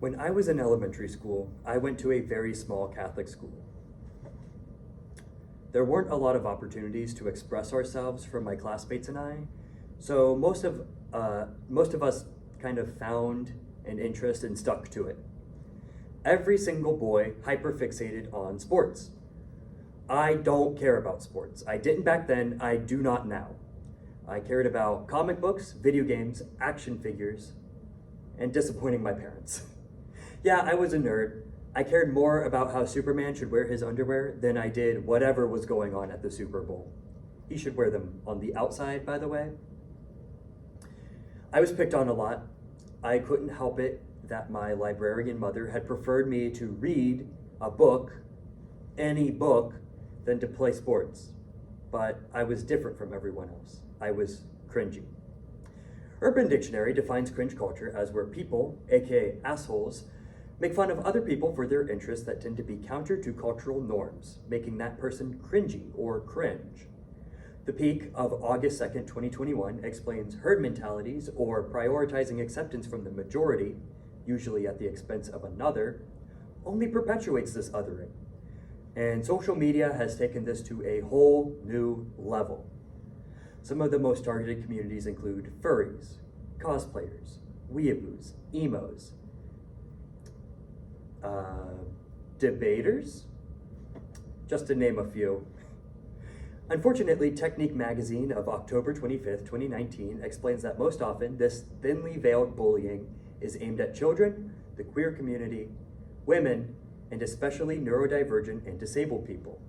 When I was in elementary school, I went to a very small Catholic school. There weren't a lot of opportunities to express ourselves from my classmates and I, so most of us kind of found an interest and stuck to it. Every single boy hyperfixated on sports. I don't care about sports. I didn't back then, I do not now. I cared about comic books, video games, action figures, and disappointing my parents. Yeah, I was a nerd. I cared more about how Superman should wear his underwear than I did whatever was going on at the Super Bowl. He should wear them on the outside, by the way. I was picked on a lot. I couldn't help it that my librarian mother had preferred me to read a book, any book, than to play sports. But I was different from everyone else. I was cringy. Urban Dictionary defines cringe culture as where people, aka assholes, make fun of other people for their interests that tend to be counter to cultural norms, making that person cringy or cringe. The Peak of August 2nd, 2021 explains herd mentalities or prioritizing acceptance from the majority, usually at the expense of another, only perpetuates this othering. And social media has taken this to a whole new level. Some of the most targeted communities include furries, cosplayers, weeaboos, emos, debaters, just to name a few. Unfortunately, Technique magazine of October 25th, 2019 explains that most often this thinly veiled bullying is aimed at children, the queer community, women, and especially neurodivergent and disabled people.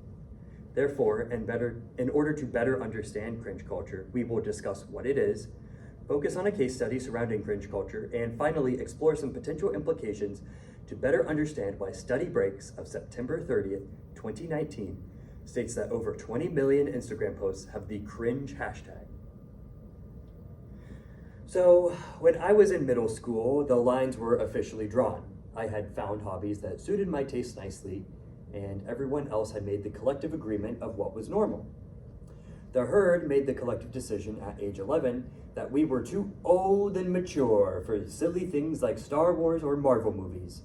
Therefore, in order to better understand cringe culture, we will discuss what it is, focus on a case study surrounding cringe culture, and finally explore some potential implications to better understand why Study Breaks of September 30th, 2019 states that over 20 million Instagram posts have the cringe hashtag. So, when I was in middle school, the lines were officially drawn. I had found hobbies that suited my taste nicely, and everyone else had made the collective agreement of what was normal. The herd made the collective decision at age 11 that we were too old and mature for silly things like Star Wars or Marvel movies.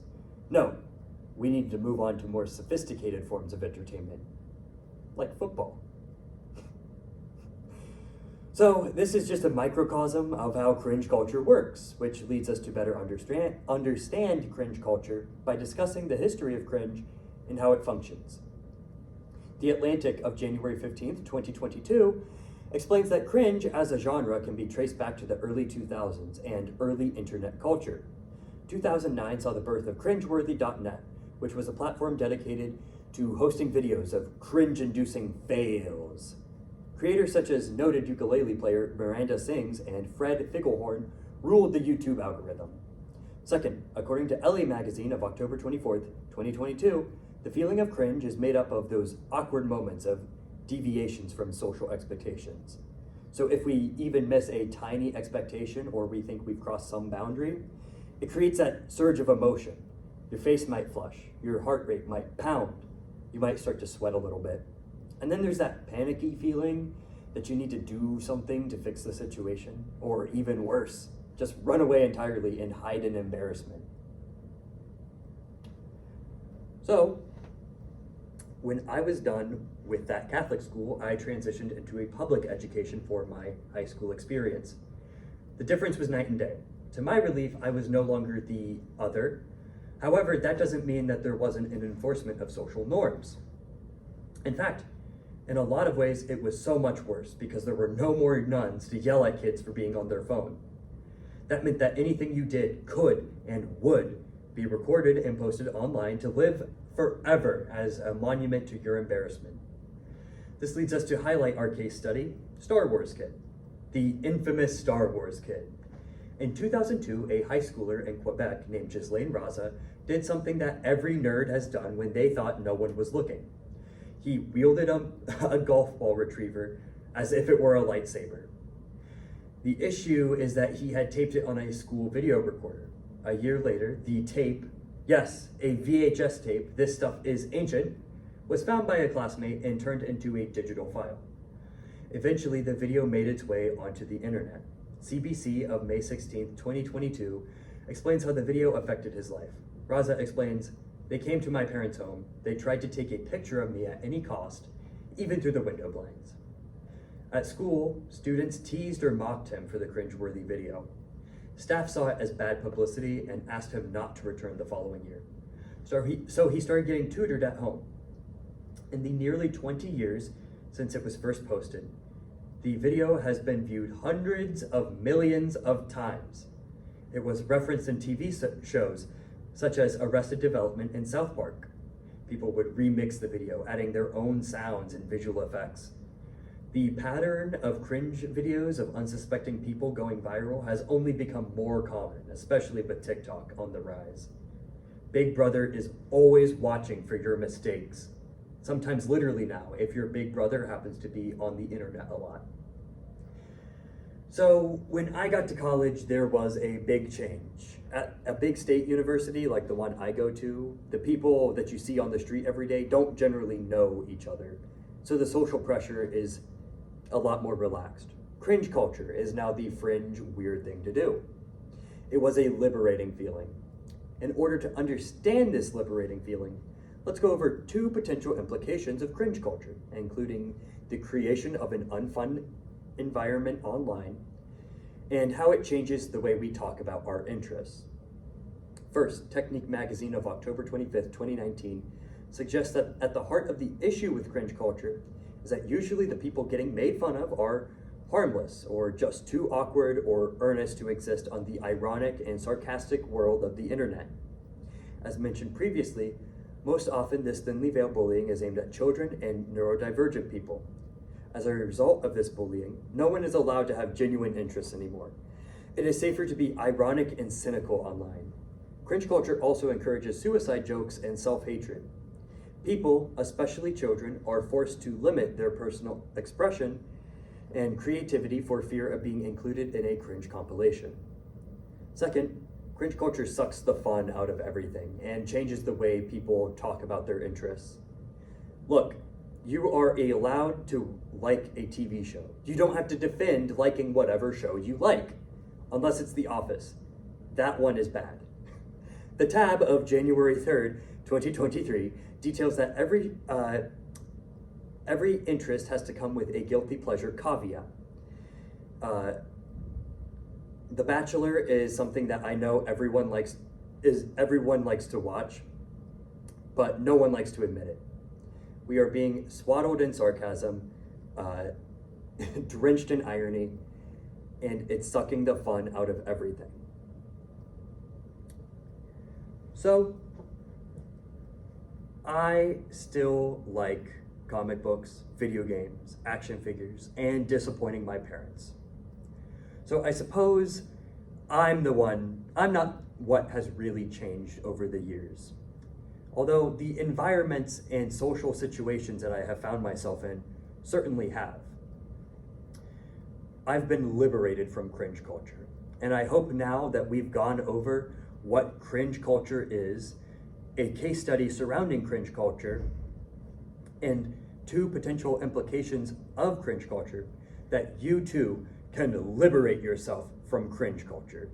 No, we needed to move on to more sophisticated forms of entertainment, like football. So this is just a microcosm of how cringe culture works, which leads us to better understand cringe culture by discussing the history of cringe and how it functions. The Atlantic of January 15th, 2022 explains that cringe as a genre can be traced back to the early 2000s and early internet culture. 2009 saw the birth of cringeworthy.net, which was a platform dedicated to hosting videos of cringe-inducing fails. Creators such as noted ukulele player Miranda Sings and Fred Ficklehorn ruled the YouTube algorithm. Second, according to Elle magazine of October 24th, 2022, the feeling of cringe is made up of those awkward moments of deviations from social expectations. So if we even miss a tiny expectation or we think we've crossed some boundary, it creates that surge of emotion. Your face might flush, your heart rate might pound, you might start to sweat a little bit. And then there's that panicky feeling that you need to do something to fix the situation, or even worse, just run away entirely and hide in embarrassment. So, when I was done with that Catholic school, I transitioned into a public education for my high school experience. The difference was night and day. To my relief, I was no longer the other. However, that doesn't mean that there wasn't an enforcement of social norms. In fact, in a lot of ways, it was so much worse because there were no more nuns to yell at kids for being on their phone. That meant that anything you did could and would be recorded and posted online to live forever as a monument to your embarrassment. This leads us to highlight our case study, Star Wars Kid, the infamous Star Wars Kid. In 2002, a high schooler in Quebec named Ghislaine Raza did something that every nerd has done when they thought no one was looking. He wielded a golf ball retriever as if it were a lightsaber. The issue is that he had taped it on a school video recorder. A year later, the tape, yes, a VHS tape, this stuff is ancient, was found by a classmate and turned into a digital file. Eventually, the video made its way onto the internet. CBC of May 16, 2022 explains how the video affected his life. Raza explains, "They came to my parents' home. They tried to take a picture of me at any cost, even through the window blinds. At school, students teased or mocked him for the cringeworthy video. Staff saw it as bad publicity and asked him not to return the following year. So he started getting tutored at home. In the nearly 20 years since it was first posted, the video has been viewed hundreds of millions of times. It was referenced in TV shows such as Arrested Development and South Park. People would remix the video, adding their own sounds and visual effects. The pattern of cringe videos of unsuspecting people going viral has only become more common, especially with TikTok on the rise. Big Brother is always watching for your mistakes. Sometimes literally now, if your big brother happens to be on the internet a lot. So when I got to college, there was a big change. At a big state university like the one I go to, the people that you see on the street every day don't generally know each other. So the social pressure is a lot more relaxed. Cringe culture is now the fringe, weird thing to do. It was a liberating feeling. In order to understand this liberating feeling, let's go over 2 potential implications of cringe culture, including the creation of an unfun environment online and how it changes the way we talk about our interests. First, Technique magazine of October 25th, 2019 suggests that at the heart of the issue with cringe culture is that usually the people getting made fun of are harmless or just too awkward or earnest to exist on the ironic and sarcastic world of the internet. As mentioned previously, most often this thinly veiled bullying is aimed at children and neurodivergent people. As a result of this bullying, no one is allowed to have genuine interests anymore. It is safer to be ironic and cynical online. Cringe culture also encourages suicide jokes and self-hatred. People, especially children, are forced to limit their personal expression and creativity for fear of being included in a cringe compilation. Second, cringe culture sucks the fun out of everything and changes the way people talk about their interests. Look, you are allowed to like a TV show. You don't have to defend liking whatever show you like, unless it's The Office. That one is bad. The tab of January 3rd, 2023 details that every interest has to come with a guilty pleasure caveat. The Bachelor is something that I know everyone likes to watch, but no one likes to admit it. We are being swaddled in sarcasm, drenched in irony, and it's sucking the fun out of everything. So, I still like comic books, video games, action figures, and disappointing my parents. So I suppose I'm not what has really changed over the years. Although the environments and social situations that I have found myself in certainly have. I've been liberated from cringe culture, and I hope now that we've gone over what cringe culture is, a case study surrounding cringe culture, and 2 potential implications of cringe culture, that you too can liberate yourself from cringe culture.